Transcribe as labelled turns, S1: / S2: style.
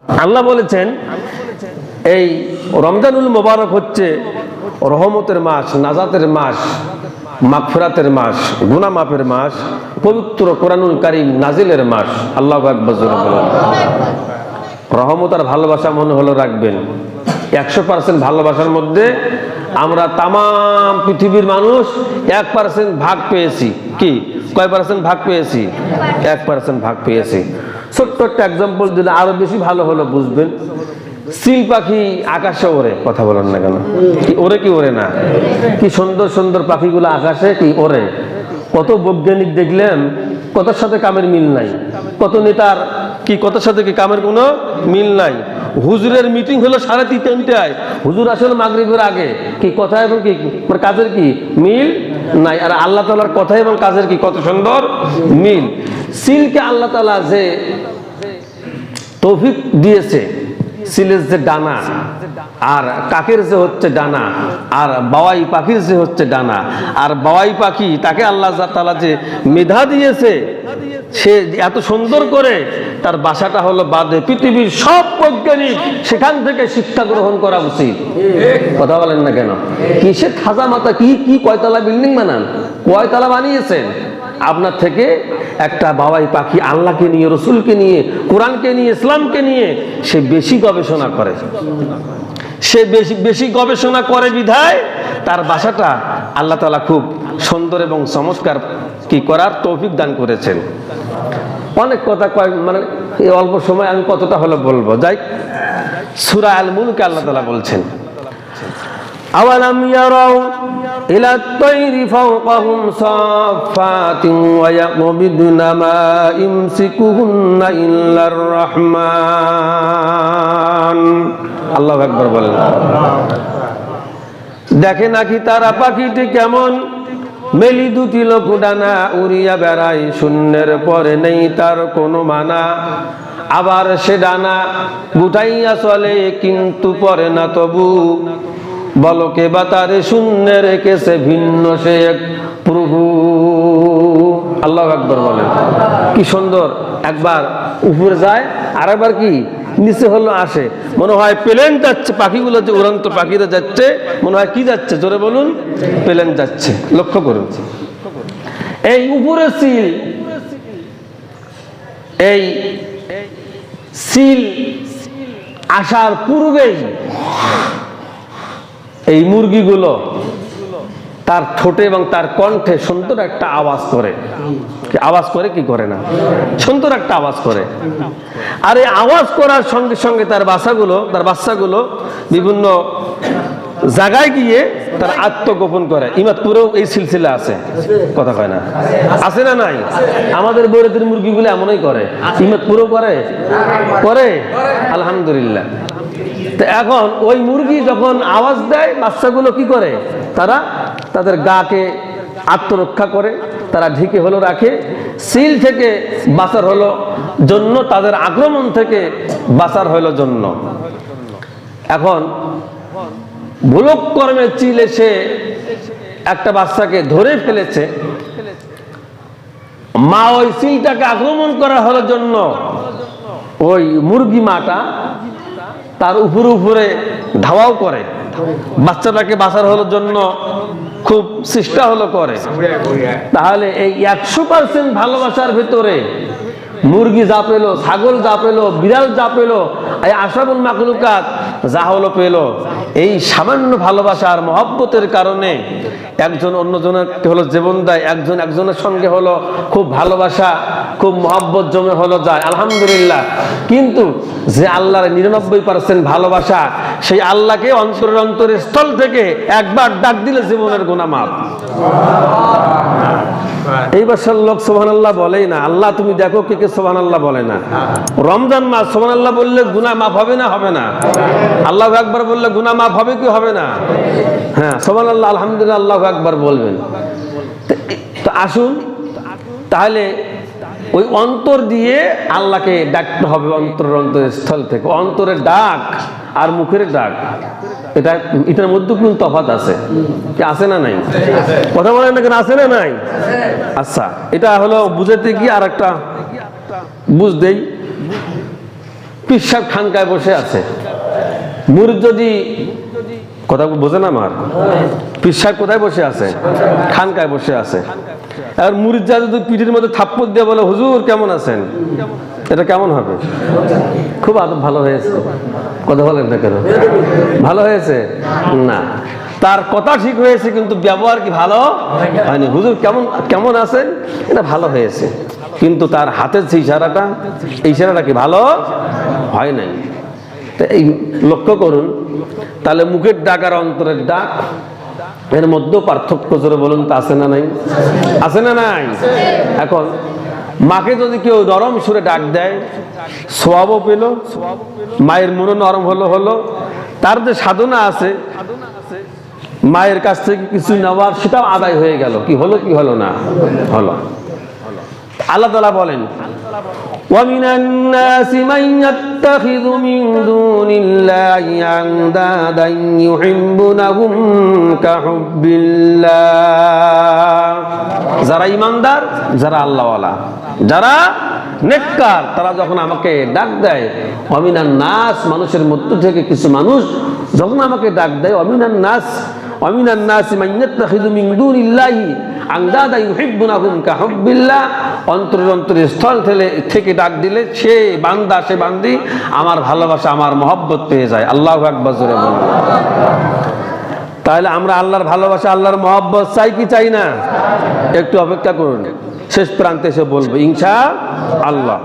S1: আল্লাহ বলেছেন এই রমজানুল মোবারক হচ্ছে রহমতের মাস, নাজাতের মাস, মাগফিরাতের মাস, গুনাহ মাফের মাস, পবিত্র কোরআনুল কারীম নাজিলের মাস। আল্লাহু আকবার জোরে বলেন। রহমত আর ভালোবাসা মনে হলো রাখবেন, 100% ভালোবাসার মধ্যে আমরা তাম পৃথিবীর মানুষ 1% ভাগ পেয়েছি। কি কয় পার্সেন্ট ভাগ পেয়েছি? 1% ভাগ পেয়েছি। ছোট্ট একটা এক্সাম্পল দিলে আরো বেশি ভালো হলো বুঝবেন। চিল পাখি আকাশে ওড়ে, কথা বলেন না কেন? কি ওরে কি ওরে না? কি সুন্দর সুন্দর পাখিগুলো আকাশে কি ওড়ে। কত বৈজ্ঞানিক দেখলেন, কতর সাথে কামের মিল নাই। কত নেতার কি কতর সাথে কি কামের কোনো মিল নাই। হুজুরের মিটিং হলো 3:30টায়, হুজুর আসলে মাগরিবের আগে। কি কথা এবং কি কাজের কি মিল নাই। আর আল্লাহ তাআলার কথা এবং কাজের কি কত সুন্দর মিল। সিলকে আল্লাহ তাআলা যে তৌফিক দিয়েছে, সিলের যে ডানা আর কাকের যে হচ্ছে ডানা, আর বাওয়াই পাখির যে হচ্ছে ডানা, আর বাওয়াই পাখি তাকে আল্লাহ তাআলা যে মেধা দিয়েছে, সে এত সুন্দর করে তার বাসাটা হলো বাদে। পৃথিবীর সব বৈজ্ঞানিক সেখান থেকে শিক্ষা গ্রহণ করা উচিত। কথা বলেন না কেন? কিসের খাজা মাতা কি কি কয়তলা বিল্ডিং বানান, কয়তলা বানিয়েছেন? আপনার থেকে একটা বাওয়াই পাখি আল্লাহকে নিয়ে, রসুলকে নিয়ে, কোরআনকে নিয়ে, ইসলামকে নিয়ে সে বেশি গবেষণা করে। সে বেশি গবেষণা করে বিধায় তার বাসাটা আল্লাহ তাআলা খুব সুন্দর এবং চমৎকার কি করার তৌফিক দান করেছেন। অনেক কথা কয়, মানে এই অল্প সময় আমি কতটা হলো বলবো। যাই, সূরা আল মুলকে আল্লাহ তাআলা বলছেন, আওয়ালাম ইয়ারাউ ইলা আত-তায়রি ফাওকাহুম সাফাতিন ওয়া ইয়াকবিদুনা মা ইমসিকুহুন্না ইল্লার রহমান। আল্লাহু আকবার বলেন। দেখে নাকি তারা পাখিটি কেমন মেলি দুটি লোক ডানা উড়িয়া বেড়ায়, শূন্যের পরে নেই তার কোনো মানা। আবার সে ডানা গুটাইয়া চলে কিন্তু পরে না তবু, বলকে বাতারে শূন্য রেখেছে ভিন্ন সে এক প্রভু। আল্লাহু আকবার বলেন। কি সুন্দর, একবার উপরে যায় আর একবার কি নিচে হলো আসে। মনে হয় প্লেন যাচ্ছে, পাখিগুলো যে উড়ন্ত পাখিরা যাচ্ছে, মনে হয় কি যাচ্ছে? জোরে বলুন, প্লেন যাচ্ছে। লক্ষ্য করুন, এই উপরে সিল, এই সিল আসার পূর্বেই এই মুরগিগুলো তার ঠোঁটে এবং তার কণ্ঠে সুন্দর একটা আওয়াজ করে। আওয়াজ করে কি করে না? সুন্দর একটা আওয়াজ করে। আর এই আওয়াজ করার সঙ্গে সঙ্গে তার বাচ্চাগুলো বিভিন্ন জায়গায় গিয়ে তার আত্মগোপন করে। ইমাদপুরেও এই সিলসিলা আছে, কথা কয় না? আছে না নাই? আমাদের বৈরাতের মুরগিগুলো এমনই করে। ইমাদপুরেও করে আলহামদুলিল্লাহ। তো এখন ওই মুরগি যখন আওয়াজ দেয়, বাচ্চাগুলো কি করে? তারা তাদের গাকে আত্মরক্ষা করে, তারা ঢেকে হলো রাখে। সিল থেকে বাঁচার হলো জন্য, তাদের আক্রমণ থেকে বাঁচার হলো জন্য। এখন ভুলক কর্মে চিল এসে একটা বাচ্চাকে ধরে ফেলেছে। মা ওই চিলটাকে আক্রমণ করা হলো জন্য ওই মুরগি মাটা তার উপরে ধাওয়াও করে, বাচ্চাটাকে বাঁচার হলো জন্য খুব চেষ্টা হলো করে। তাহলে এই 100% ভালোবাসার ভিতরে মুরগি যা পেলো, ছাগল যা পেলো, বিড়াল যা পেলো, এই আশরাফুল মাখলুকাত যা হলো পেলো, এই সামান্য ভালোবাসার মহব্বতের কারণে একজন অন্যজনের হলো জীবন দেয়, একজন একজনের সঙ্গে হলো খুব ভালোবাসা, খুব মহব্বত জমে হলো যায়, আলহামদুলিল্লাহ। কিন্তু যে আল্লাহর 99% ভালোবাসা, সেই আল্লাহকে অন্তরের স্থল থেকে একবার ডাক দিলে জীবনের গুনাহ মাফ। এই বাসার লোক সুবহানাল্লাহ বলেই না। আল্লাহ তুমি দেখো কে কে সুবহানাল্লাহ বলে না। রমজান মাস সুবহানাল্লাহ বললে গুনাহ মাফ হবে না? হবে না? আল্লাহু আকবার বললে গুনাহ মাফ হবে কি হবে না? হ্যাঁ, সুবহানাল্লাহ আলহামদুলিল্লাহ আল্লাহু আকবার বলবেন। তো আসুন তাহলে ওই অন্তর দিয়ে আল্লাহকে ডাকতে হবে, অন্তরের স্থল থেকে। অন্তরের ডাক আর মুখের ডাক, এটার মধ্যে কোন তফাৎ আছে? কি আছে না নাই? কথা বলেন না কেন? আছে না নাই? আচ্ছা, এটা হলো বুঝাতে গিয়ে আর একটা বুঝ দেই। পীর সাহেব খানকায় বসে আছে, মুরিদ যদি, কথা বোঝে না আমার, পীর সাহেব কোথায় বসে আছে? খানকায় বসে আছে। আর মুরিদ যা যদি পিঠের মধ্যে থাপ্পড় দিয়ে বলে হুজুর কেমন আছেন, এটা কেমন হবে? খুব আদব ভালো হয়েছে, কথা বলেন না কেন? ভালো হয়েছে না, তার কথা ঠিক হয়েছে কিন্তু ব্যবহার কি ভালো হয়নি। হুজুর কেমন কেমন আছেন, এটা ভালো হয়েছে, কিন্তু তার হাতের যে ইশারাটা, এই ইশারাটা কি ভালো হয় নাই। এই লক্ষ্য করুন, তাহলে মুখের ডাক আর অন্তরের ডাক এর মধ্যে পার্থক্য জোরে বলুন তো আছে না নাই? আছে না নাই? এখন মাকে যদি কেউ নরম সুরে ডাক দেয়, সওয়াবও পেল, মায়ের মনও নরম হলো, তার যে সাধনা আছে মায়ের কাছ থেকে কিছু নেওয়ার, সেটাও আদায় হয়ে গেল। কি হলো কি হলো না? হলো। আল্লাহ তাআলা বলেন, وَمِنَ النَّاسِ مَن يَتَّخِذُ مِن دُونِ اللَّهِ أَندَادًا يُحِبُّونَهُم كَحُبِّ اللَّهِ। যারা ঈমানদার, যারা আল্লাহওয়ালা, যারা নেককার, তারা যখন আমাকে ডাক দেয়, ওয়ামিনান নাস, মানুষের মধ্য থেকে কিছু মানুষ যখন আমাকে ডাক দেয়, ওয়ামিনান নাস মান ইয়াত্তাখিযু মিন দুনিল্লাহি আনদাদা ইউহিব্বুনাহুম কাহুব্বিল্লাহ, অন্তরের স্থল থেকে ডাক দিলে সে বান্দা, সে বান্দি আমার ভালোবাসা, আমার মহব্বত পেয়ে যায়। আল্লাহু আকবার জোরে বলুন। তাহলে আমরা আল্লাহর ভালোবাসা, আল্লাহর মহব্বত চাই কি চাই না? একটু অপেক্ষা করুন, শেষ প্রান্তে এসে বলবো ইনশাআল্লাহ।